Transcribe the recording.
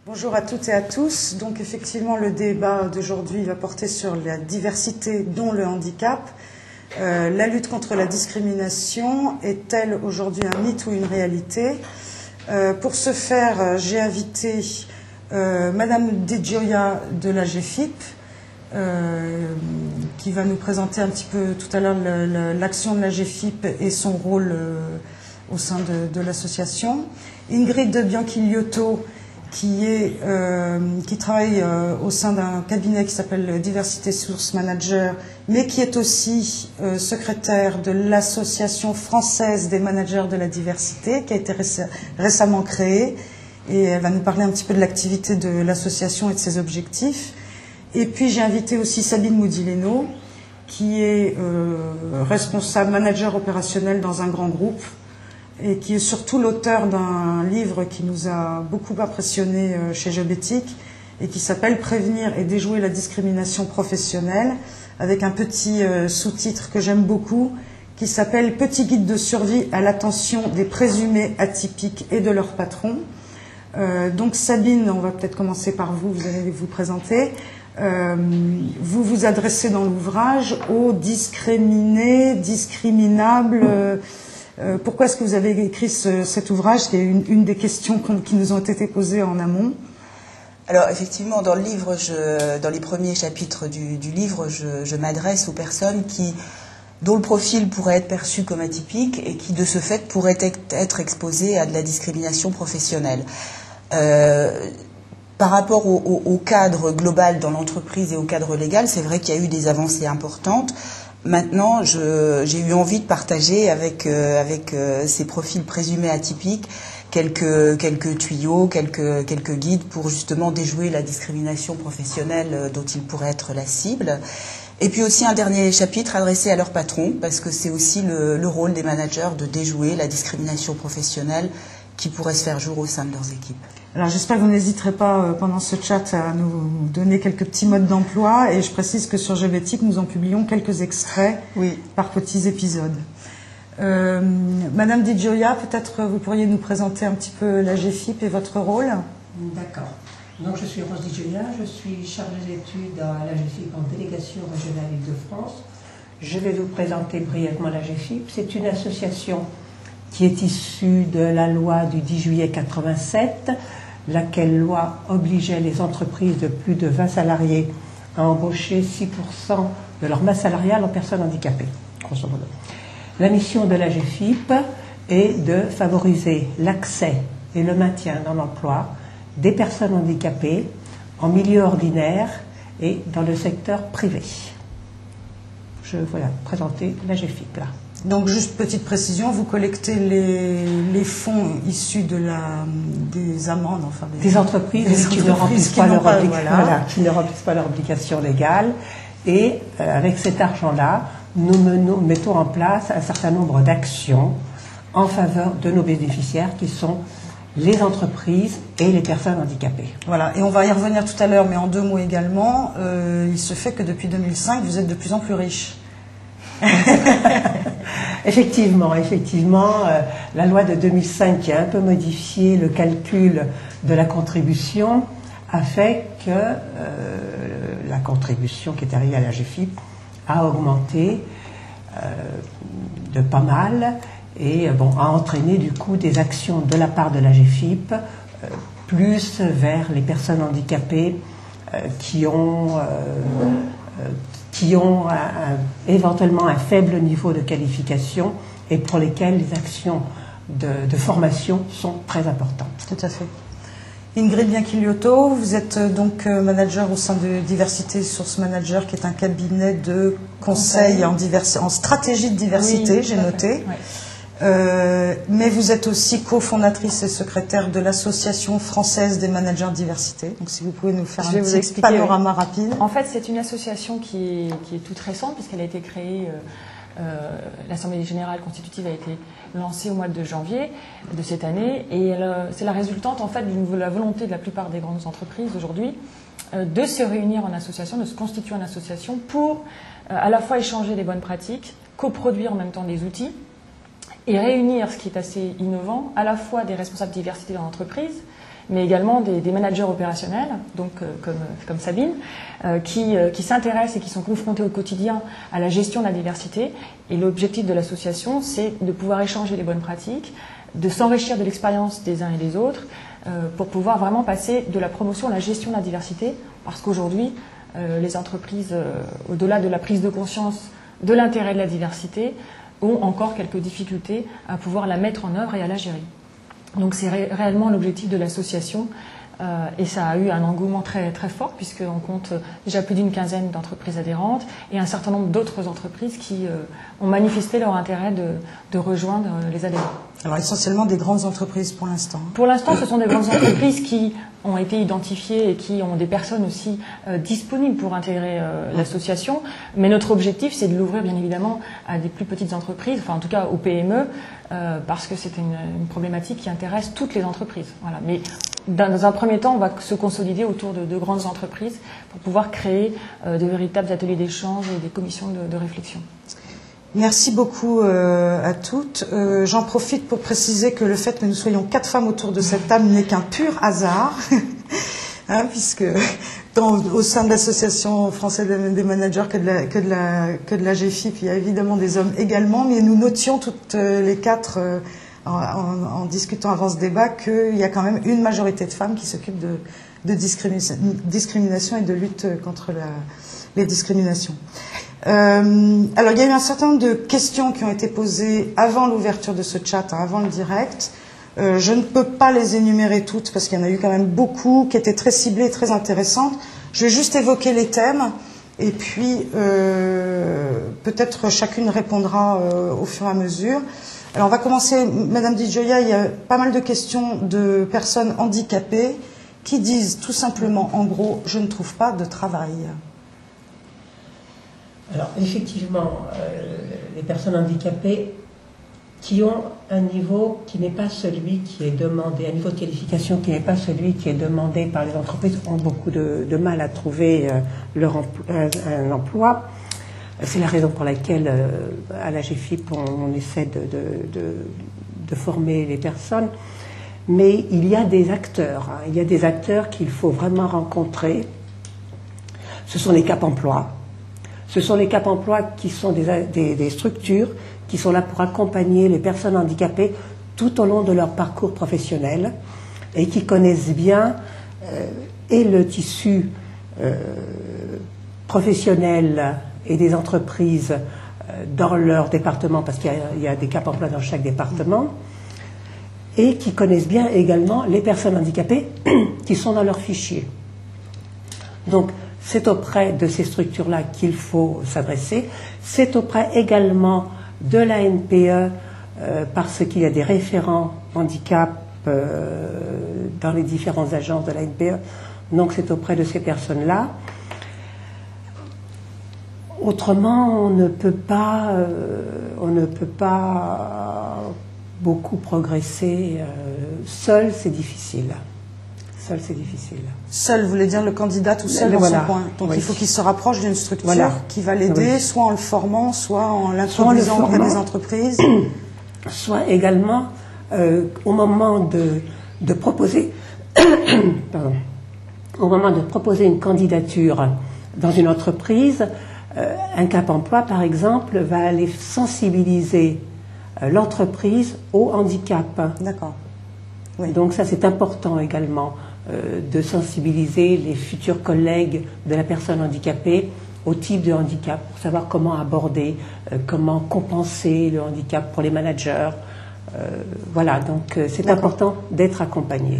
Bonjour à toutes et à tous. Donc effectivement, le débat d'aujourd'hui va porter sur la diversité, dont le handicap. La lutte contre la discrimination est-elle aujourd'hui un mythe ou une réalité? Pour ce faire, j'ai invité Madame De Gioia de la GFIP, qui va nous présenter un petit peu tout à l'heure l'action de la GFIP et son rôle au sein de l'association. Ingrid de Bianchi-Liotto, qui travaille au sein d'un cabinet qui s'appelle Diversité Source Manager, mais qui est aussi secrétaire de l'Association française des managers de la diversité, qui a été récemment créée, et elle va nous parler un petit peu de l'activité de l'association et de ses objectifs. Et puis j'ai invité aussi Sabine Moudileno, qui est responsable manager opérationnel dans un grand groupe, et qui est surtout l'auteur d'un livre qui nous a beaucoup impressionné chez Jobétique et qui s'appelle « Prévenir et déjouer la discrimination professionnelle » avec un petit sous-titre que j'aime beaucoup qui s'appelle « Petit guide de survie à l'attention des présumés atypiques et de leurs patrons ». Donc Sabine, on va peut-être commencer par vous, vous allez vous présenter. Vous vous adressez dans l'ouvrage aux discriminés, discriminables. Pourquoi est-ce que vous avez écrit cet ouvrage? C'est une des questions qui nous ont été posées en amont. Alors effectivement, dans le livre, dans les premiers chapitres du livre, je m'adresse aux personnes dont le profil pourrait être perçu comme atypique et qui, de ce fait, pourraient être exposées à de la discrimination professionnelle. Par rapport au cadre global dans l'entreprise et au cadre légal, c'est vrai qu'il y a eu des avancées importantes. Maintenant, j'ai eu envie de partager avec ces profils présumés atypiques quelques tuyaux, quelques guides pour justement déjouer la discrimination professionnelle dont ils pourraient être la cible. Et puis aussi un dernier chapitre adressé à leurs patrons, parce que c'est aussi le rôle des managers de déjouer la discrimination professionnelle qui pourrait se faire jour au sein de leurs équipes. Alors j'espère que vous n'hésiterez pas pendant ce chat à nous donner quelques petits modes d'emploi, et je précise que sur Jobétique, nous en publions quelques extraits par petits épisodes. Madame De Gioia, peut-être vous pourriez nous présenter un petit peu la GFIP et votre rôle? D'accord. Donc je suis Rose De Gioia, je suis chargée d'études à la GFIP en délégation régionale Île-de-France. Je vais vous présenter brièvement la GFIP. C'est une association qui est issue de la loi du 10 juillet 87, laquelle loi obligeait les entreprises de plus de 20 salariés à embaucher 6% de leur masse salariale en personnes handicapées, grosso modo. La mission de la GFIP est de favoriser l'accès et le maintien dans l'emploi des personnes handicapées en milieu ordinaire et dans le secteur privé. Je vais présenter la GFIP là. Donc, juste petite précision, vous collectez les fonds issus des amendes, enfin des entreprises qui ne remplissent pas leur obligation légale. Et avec cet argent-là, nous mettons en place un certain nombre d'actions en faveur de nos bénéficiaires qui sont les entreprises et les personnes handicapées. Voilà, et on va y revenir tout à l'heure, mais en deux mots également, il se fait que depuis 2005, vous êtes de plus en plus riche. Effectivement, la loi de 2005 qui a un peu modifié le calcul de la contribution a fait que la contribution qui est arrivée à la GFIP a augmenté de pas mal et a entraîné du coup des actions de la part de la GFIP plus vers les personnes handicapées qui ont éventuellement un faible niveau de qualification et pour lesquels les actions de formation sont très importantes. Tout à fait. Ingrid Bianchi-Liotto, vous êtes donc manager au sein de Diversité Source Manager, qui est un cabinet de conseil en stratégie de diversité, j'ai noté. Oui. Mais vous êtes aussi cofondatrice et secrétaire de l'Association française des managers de diversité. Donc si vous pouvez nous faire un petit panorama rapide. En fait, c'est une association qui est toute récente, puisqu'elle a été créée, l'Assemblée générale constitutive a été lancée au mois de janvier de cette année, et c'est la résultante en fait de la volonté de la plupart des grandes entreprises aujourd'hui de se réunir en association, de se constituer en association pour à la fois échanger des bonnes pratiques, coproduire en même temps des outils, et réunir, ce qui est assez innovant, à la fois des responsables de diversité dans l'entreprise, mais également des managers opérationnels, donc comme Sabine, qui s'intéressent et qui sont confrontés au quotidien à la gestion de la diversité. Et l'objectif de l'association, c'est de pouvoir échanger les bonnes pratiques, de s'enrichir de l'expérience des uns et des autres, pour pouvoir vraiment passer de la promotion à la gestion de la diversité, parce qu'aujourd'hui, les entreprises, au-delà de la prise de conscience de l'intérêt de la diversité, ont encore quelques difficultés à pouvoir la mettre en œuvre et à la gérer. Donc c'est réellement l'objectif de l'association, et ça a eu un engouement très, très fort, puisqu'on compte déjà plus d'une quinzaine d'entreprises adhérentes et un certain nombre d'autres entreprises qui ont manifesté leur intérêt de rejoindre les adhérents. Alors essentiellement des grandes entreprises pour l'instant. Pour l'instant, ce sont des grandes entreprises qui ont été identifiées et qui ont des personnes aussi disponibles pour intégrer l'association. Mais notre objectif, c'est de l'ouvrir bien évidemment à des plus petites entreprises, enfin en tout cas aux PME, parce que c'est une problématique qui intéresse toutes les entreprises. Voilà. Mais dans un premier temps, on va se consolider autour de grandes entreprises pour pouvoir créer de véritables ateliers d'échange et des commissions de réflexion. Merci beaucoup à toutes. J'en profite pour préciser que le fait que nous soyons 4 femmes autour de cette table n'est qu'un pur hasard, hein, puisque au sein de l'association française des managers que de la GFIP, il y a évidemment des hommes également, mais nous notions toutes les 4 en discutant avant ce débat qu'il y a quand même une majorité de femmes qui s'occupent de discrimination et de lutte contre les discriminations. Alors, il y a eu un certain nombre de questions qui ont été posées avant l'ouverture de ce chat, hein, avant le direct. Je ne peux pas les énumérer toutes parce qu'il y en a eu quand même beaucoup qui étaient très ciblées, très intéressantes. Je vais juste évoquer les thèmes et puis peut-être chacune répondra au fur et à mesure. Alors, on va commencer. Madame Di Gioia, il y a pas mal de questions de personnes handicapées qui disent tout simplement, en gros, je ne trouve pas de travail. Alors, effectivement, les personnes handicapées qui ont un niveau qui n'est pas celui qui est demandé, un niveau de qualification qui n'est pas celui qui est demandé par les entreprises, ont beaucoup de mal à trouver un emploi. C'est la raison pour laquelle, à la GFIP, on essaie de former les personnes. Mais il y a des acteurs, hein, il y a des acteurs qu'il faut vraiment rencontrer. Ce sont les Cap Emploi. Ce sont les Cap Emploi qui sont des structures qui sont là pour accompagner les personnes handicapées tout au long de leur parcours professionnel et qui connaissent bien et le tissu professionnel et des entreprises dans leur département, parce qu'il y a des Cap Emploi dans chaque département, et qui connaissent bien également les personnes handicapées qui sont dans leur fichier. Donc, c'est auprès de ces structures-là qu'il faut s'adresser. C'est auprès également de la NPE, parce qu'il y a des référents handicap dans les différentes agences de la NPE. Donc, c'est auprès de ces personnes-là. Autrement, on ne peut pas beaucoup progresser. Seul, c'est difficile. Seul, c'est difficile. Seul, vous voulez dire le candidat tout seul dans son coin. Donc il faut qu'il se rapproche d'une structure qui va l'aider, soit en le formant, soit en l'introduisant auprès des entreprises. Soit également au moment de proposer au moment de proposer une candidature dans une entreprise, un Cap Emploi, par exemple, va aller sensibiliser l'entreprise au handicap. D'accord. Oui. Donc ça, c'est important également de sensibiliser les futurs collègues de la personne handicapée au type de handicap, pour savoir comment aborder, comment compenser le handicap pour les managers. Voilà, donc c'est important d'être accompagné.